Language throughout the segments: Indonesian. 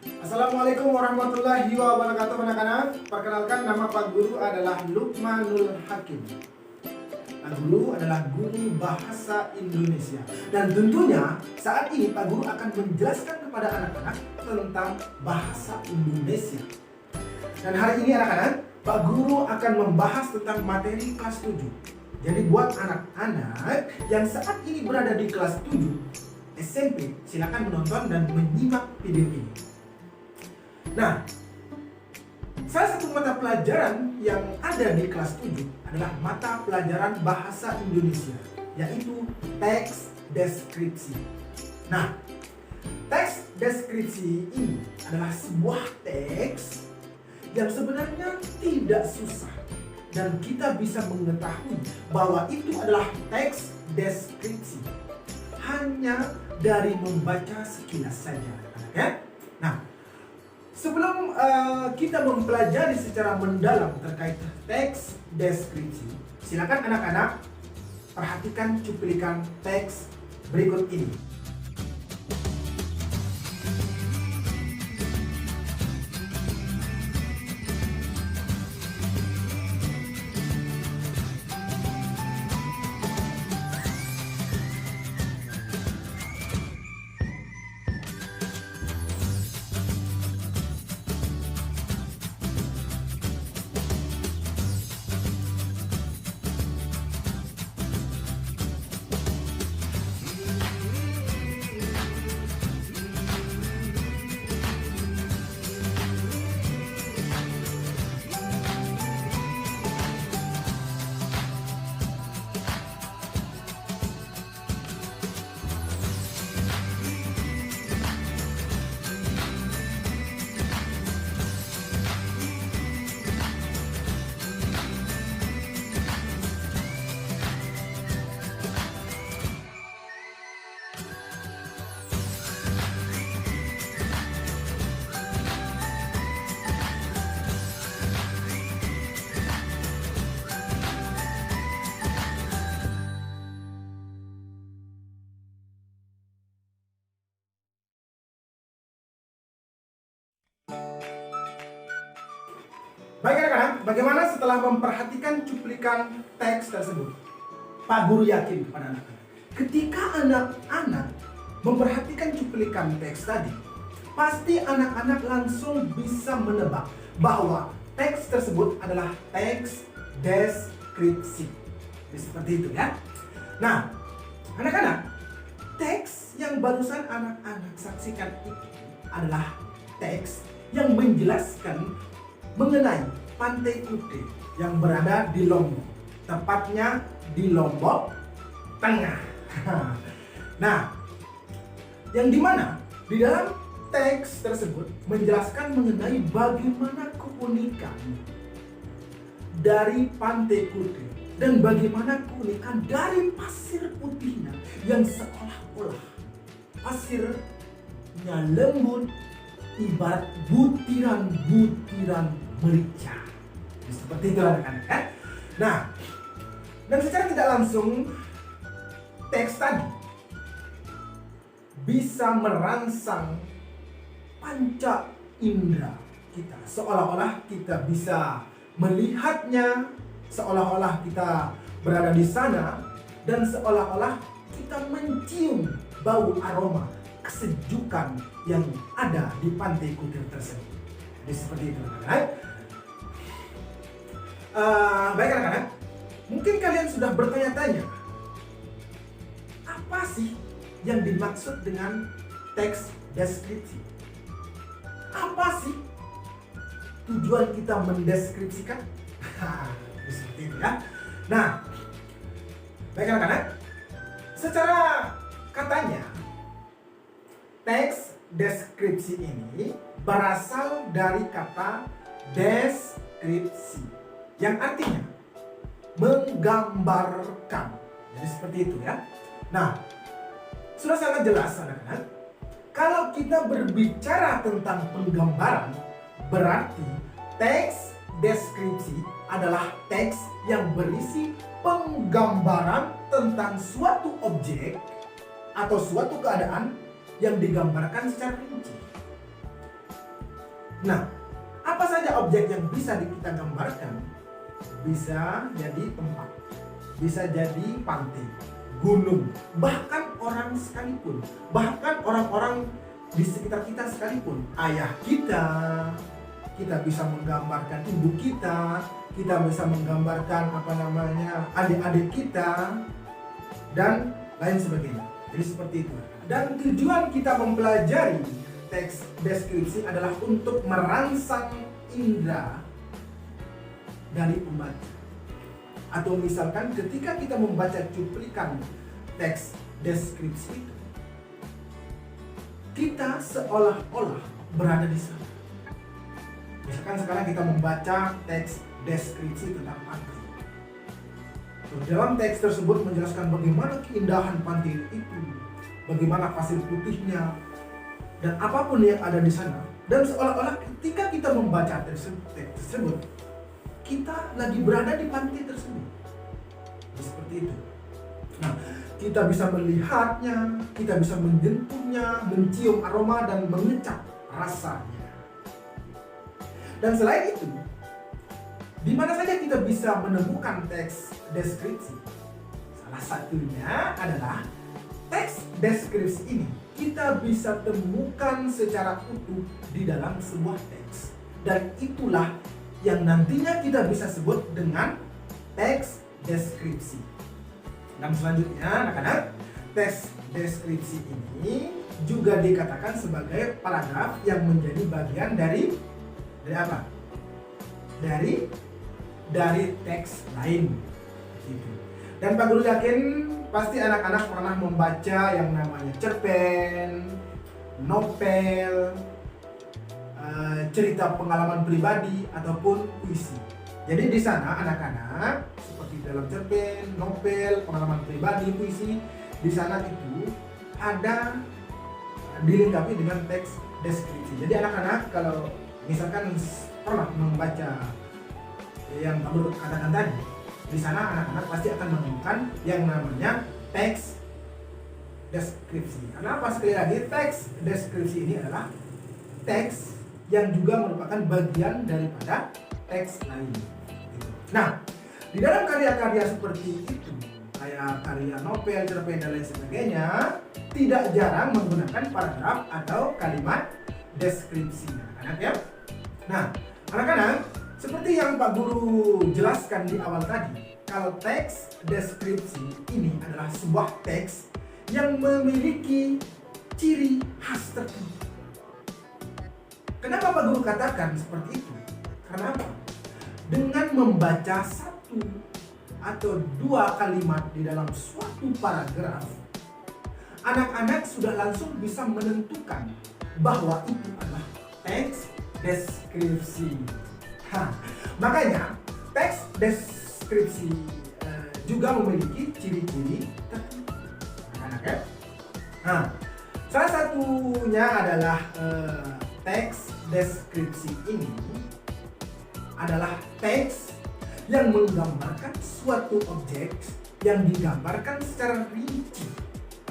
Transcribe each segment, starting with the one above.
Assalamualaikum warahmatullahi wabarakatuh anak-anak. Perkenalkan, nama Pak Guru adalah Lukmanul Hakim. Pak Guru adalah guru bahasa Indonesia. Dan tentunya saat ini Pak Guru akan menjelaskan kepada anak-anak tentang bahasa Indonesia. Dan hari ini anak-anak, Pak Guru akan membahas tentang materi kelas 7. Jadi buat anak-anak yang saat ini berada di kelas 7 SMP, silakan menonton dan menyimak video ini. Nah, salah satu mata pelajaran yang ada di kelas 7 adalah mata pelajaran bahasa Indonesia, yaitu teks deskripsi. Nah, teks deskripsi ini adalah sebuah teks yang sebenarnya tidak susah, dan kita bisa mengetahui bahwa itu adalah teks deskripsi hanya dari membaca sekilas saja, ya. Nah, sebelum kita mempelajari secara mendalam terkait teks deskripsi, silakan anak-anak perhatikan cuplikan teks berikut ini. Baik anak-anak, bagaimana setelah memperhatikan cuplikan teks tersebut? Pak Guru yakin kepada anak-anak, ketika anak-anak memperhatikan cuplikan teks tadi, pasti anak-anak langsung bisa menebak bahwa teks tersebut adalah teks deskripsi. Seperti itu ya. Nah, anak-anak, teks yang barusan anak-anak saksikan itu adalah teks yang menjelaskan mengenai Pantai Kute yang berada di Lombok, tepatnya di Lombok Tengah. Nah, yang dimana di dalam teks tersebut menjelaskan mengenai bagaimana keunikan dari Pantai Kute dan bagaimana keunikan dari pasir putihnya yang seolah-olah pasirnya lembut, ibarat butiran-butiran merica. Seperti itu anak-anak kan? Nah, dan secara tidak langsung teks tadi bisa merangsang panca indera kita. Seolah-olah kita bisa melihatnya, seolah-olah kita berada di sana, dan seolah-olah kita mencium bau aroma kesejukan yang ada di Pantai Kute tersebut. Jadi seperti itu anak-anak. Baik anak-anak, mungkin kalian sudah bertanya-tanya, apa sih yang dimaksud dengan teks deskripsi? Apa sih tujuan kita mendeskripsikan? Seperti itu ya. Nah, baik anak-anak, secara katanya teks deskripsi ini berasal dari kata deskripsi yang artinya menggambarkan. Jadi seperti itu ya. Nah, sudah sangat jelas anak-anak, kalau kita berbicara tentang penggambaran, berarti teks deskripsi adalah teks yang berisi penggambaran tentang suatu objek atau suatu keadaan yang digambarkan secara rinci. Nah, apa saja objek yang bisa kita gambarkan? Bisa jadi tempat, bisa jadi pantai, gunung, bahkan orang sekalipun, bahkan orang-orang di sekitar kita sekalipun, ayah kita bisa menggambarkan ibu kita bisa menggambarkan adik-adik kita dan lain sebagainya. Jadi seperti itu. Dan tujuan kita mempelajari teks deskripsi adalah untuk merangsang indera dari pembaca. Atau misalkan ketika kita membaca cuplikan teks deskripsi itu, kita seolah-olah berada di sana. Misalkan sekarang kita membaca teks deskripsi tentang pantai. Dalam teks tersebut menjelaskan bagaimana keindahan pantai itu, bagaimana pasir putihnya, dan apapun yang ada di sana. Dan seolah-olah ketika kita membaca teks tersebut, kita lagi berada di pantai tersebut. Seperti itu. Nah, kita bisa melihatnya, kita bisa menyentuhnya, mencium aroma dan mengecap rasanya. Dan selain itu, di mana saja kita bisa menemukan teks deskripsi? Salah satunya adalah teks deskripsi ini kita bisa temukan secara utuh di dalam sebuah teks. Dan itulah yang nantinya kita bisa sebut dengan teks deskripsi. Dan selanjutnya anak-anak, teks deskripsi ini juga dikatakan sebagai paragraf yang menjadi bagian dari apa? Dari teks lain gitu. Dan Pak Guru yakin pasti anak-anak pernah membaca yang namanya cerpen, novel, cerita pengalaman pribadi ataupun puisi. Jadi di sana anak-anak seperti dalam cerpen, novel, pengalaman pribadi, puisi, di sana itu ada dilengkapi dengan teks deskripsi. Jadi anak-anak kalau misalkan pernah membaca yang Pak Guru katakan tadi, di sana anak-anak pasti akan menemukan yang namanya teks deskripsi. Kenapa? Sekali lagi, teks deskripsi ini adalah teks yang juga merupakan bagian daripada teks lain. Nah, di dalam karya-karya seperti itu, kayak karya novel, cerpen, dan lain sebagainya, tidak jarang menggunakan paragraf atau kalimat deskripsi, anak-anak ya. Nah, anak-anak, seperti yang Pak Guru jelaskan di awal tadi, kalau teks deskripsi ini adalah sebuah teks yang memiliki ciri khas tertentu. Kenapa Pak Guru katakan seperti itu? Karena apa? Dengan membaca satu atau dua kalimat di dalam suatu paragraf, anak-anak sudah langsung bisa menentukan bahwa itu adalah teks deskripsi. Makanya teks deskripsi juga memiliki ciri-ciri tertentu, anak-anak ya. Nah, salah satunya adalah teks deskripsi ini adalah teks yang menggambarkan suatu objek yang digambarkan secara rinci.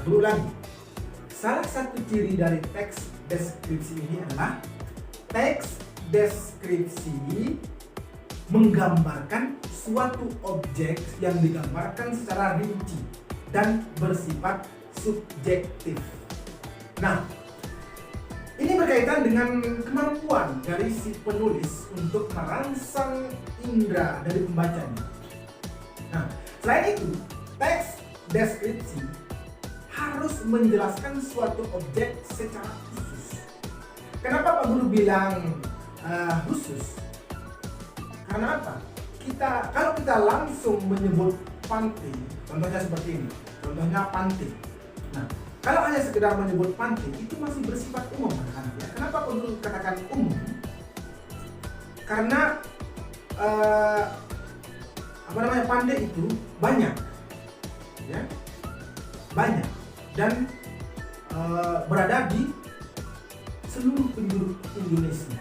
Berulang, salah satu ciri dari teks deskripsi ini adalah teks deskripsi menggambarkan suatu objek yang digambarkan secara rinci dan bersifat subjektif. Nah, ini berkaitan dengan kemampuan dari si penulis untuk merangsang indera dari pembacanya. Nah, selain itu, teks deskripsi harus menjelaskan suatu objek secara khusus. Kenapa Pak Guru bilang khusus? Karena apa? Kalau kita langsung menyebut pantai, contohnya seperti ini, contohnya pantai. Nah, kalau hanya sekedar menyebut pantai, itu masih bersifat umum, anak-anak ya. Kenapa Pak Guru katakan umum? Karena pantai itu banyak, ya, banyak dan berada di seluruh penjuru Indonesia.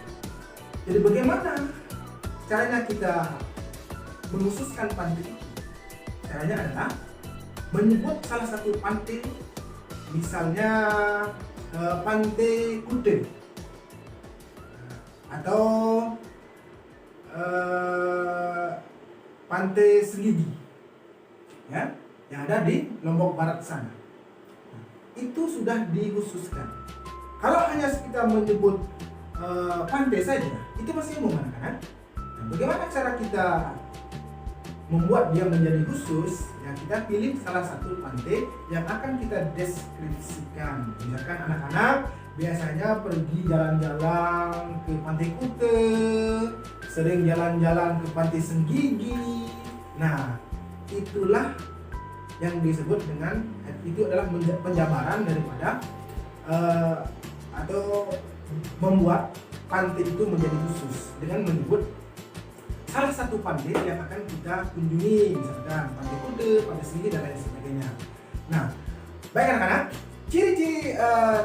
Jadi bagaimana caranya kita mengkhususkan pantai itu? Caranya adalah menyebut salah satu pantai, misalnya pantai Kuta atau Pantai Senggigi, ya, yang ada di Lombok Barat sana. Itu sudah dikhususkan. Kalau hanya kita menyebut pantai saja, itu masih umum kan? Nah, bagaimana cara kita membuat dia menjadi khusus? Ya, kita pilih salah satu pantai yang akan kita deskripsikan. Misalkan anak-anak biasanya pergi jalan-jalan ke Pantai Kute, sering jalan-jalan ke Pantai Senggigi. Nah, itulah yang disebut dengan, itu adalah penjabaran daripada atau membuat pantai itu menjadi khusus dengan menyebut salah satu pantai yang akan kita kunjungi, misalkan Pantai Kude, Pantai Senggigi dan lain sebagainya. Nah, baik anak-anak, ciri-ciri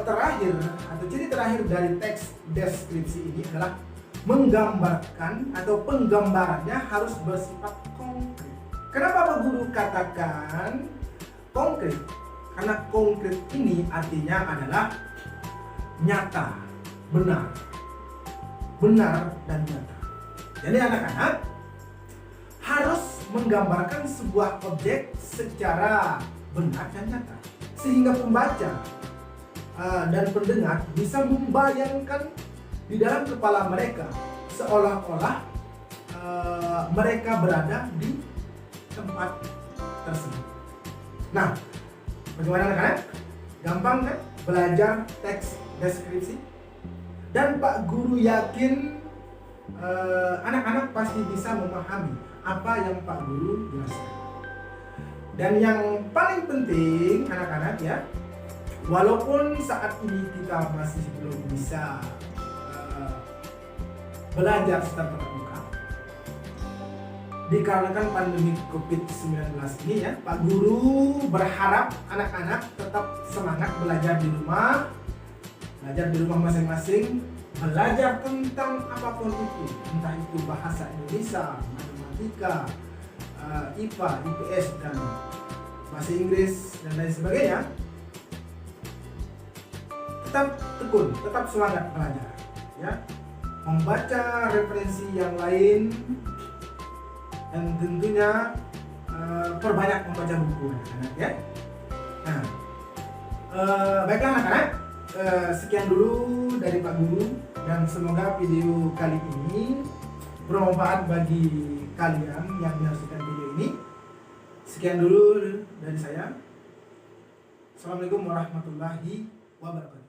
terakhir atau ciri terakhir dari teks deskripsi ini adalah menggambarkan atau penggambarannya harus bersifat konkret. Kenapa Pak Guru katakan konkret? Karena konkret ini artinya adalah nyata, benar dan nyata. Jadi anak-anak harus menggambarkan sebuah objek secara benar dan nyata, sehingga pembaca dan pendengar bisa membayangkan di dalam kepala mereka seolah-olah mereka berada di tempat tersebut. Nah, bagaimana anak-anak? Gampang kan belajar teks deskripsi? Dan Pak Guru yakin anak-anak pasti bisa memahami apa yang Pak Guru jelaskan. Dan yang paling penting anak-anak ya, walaupun saat ini kita masih belum bisa belajar secara tatap muka dikarenakan pandemi COVID-19 ini ya, Pak Guru berharap anak-anak tetap semangat belajar di rumah masing-masing, belajar tentang apapun itu, entah itu bahasa Indonesia, matematika, IPA, IPS, dan bahasa Inggris dan lain sebagainya. Tetap tekun, tetap semangat belajar ya, membaca referensi yang lain, dan tentunya perbanyak membaca buku anak-anak ya. Nah, baiklah anak-anak, sekian dulu dari Pak Guru, dan semoga video kali ini bermanfaat bagi kalian yang menyaksikan video ini. Sekian dulu dari saya. Assalamualaikum warahmatullahi wabarakatuh.